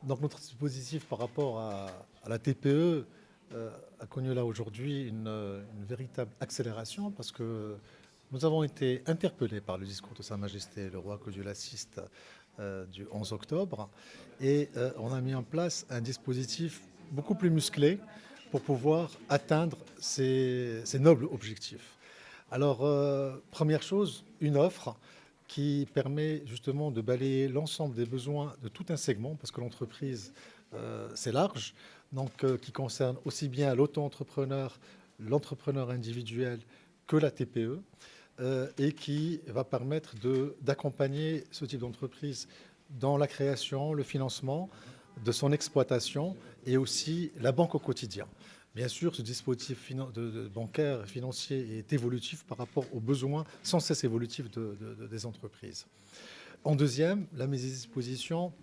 Donc notre dispositif par rapport à la TPE a connu là aujourd'hui une véritable accélération parce que nous avons été interpellés par le discours de Sa Majesté le roi, que Dieu l'assiste, du 11 octobre, et on a mis en place un dispositif beaucoup plus musclé pour pouvoir atteindre ces nobles objectifs. Alors, première chose, une offre qui permet justement de balayer l'ensemble des besoins de tout un segment, parce que l'entreprise, c'est large, donc qui concerne aussi bien l'auto-entrepreneur, l'entrepreneur individuel que la TPE, et qui va permettre d'accompagner ce type d'entreprise dans la création, le financement de son exploitation et aussi la banque au quotidien. Bien sûr, ce dispositif bancaire financier est évolutif par rapport aux besoins sans cesse évolutifs des entreprises. En deuxième, la mise à disposition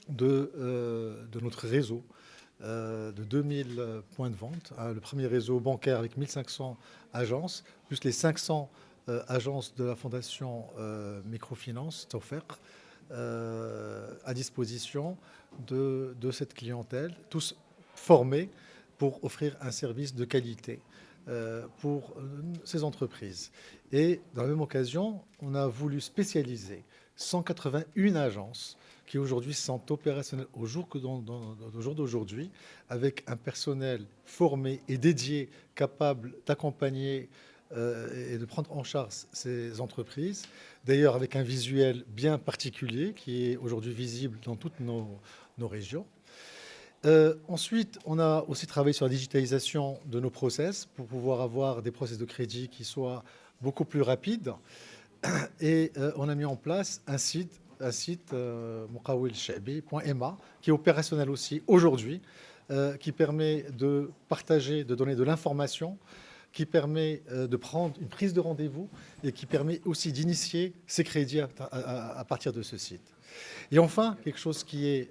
de notre réseau de 2000 points de vente. Le premier réseau bancaire avec 1500 agences, plus les 500 agences de la Fondation Microfinance, Tawfeq, à disposition de cette clientèle, tous formés pour offrir un service de qualité pour ces entreprises. Et dans la même occasion, on a voulu spécialiser 181 agences qui aujourd'hui sont opérationnelles au jour d'aujourd'hui, avec un personnel formé et dédié, capable d'accompagner et de prendre en charge ces entreprises. D'ailleurs, avec un visuel bien particulier qui est aujourd'hui visible dans toutes nos régions. Ensuite, on a aussi travaillé sur la digitalisation de nos process pour pouvoir avoir des process de crédit qui soient beaucoup plus rapides. Et on a mis en place un site moqawilshabi.ma, qui est opérationnel aussi aujourd'hui, qui permet de partager, de donner de l'information, qui permet de prendre une prise de rendez-vous et qui permet aussi d'initier ces crédits à partir de ce site. Et enfin, quelque chose qui est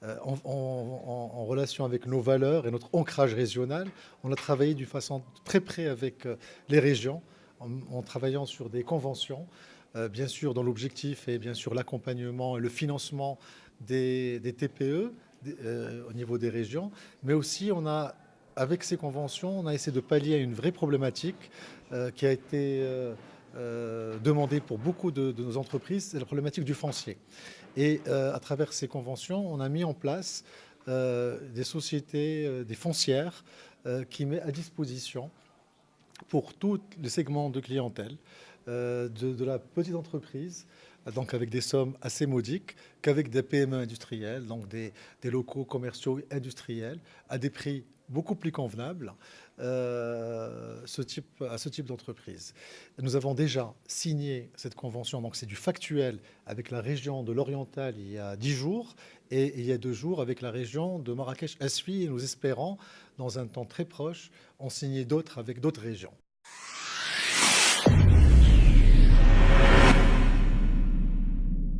en relation avec nos valeurs et notre ancrage régional, on a travaillé d'une façon très près avec les régions, en travaillant sur des conventions, bien sûr dans l'objectif et bien sûr l'accompagnement et le financement des TPE au niveau des régions, mais aussi avec ces conventions, on a essayé de pallier à une vraie problématique qui a été demandée pour beaucoup de nos entreprises, c'est la problématique du foncier. Et à travers ces conventions, on a mis en place des sociétés, des foncières qui mettent à disposition pour tous les segments de clientèle, de la petite entreprise, donc avec des sommes assez modiques, qu'avec des PME industrielles, donc des locaux commerciaux industriels, à des prix beaucoup plus convenables à ce type d'entreprise. Nous avons déjà signé cette convention, donc c'est du factuel, avec la région de l'Oriental il y a 10 jours, et il y a 2 jours avec la région de Marrakech-Asfi, et nous espérons, dans un temps très proche, en signer d'autres avec d'autres régions.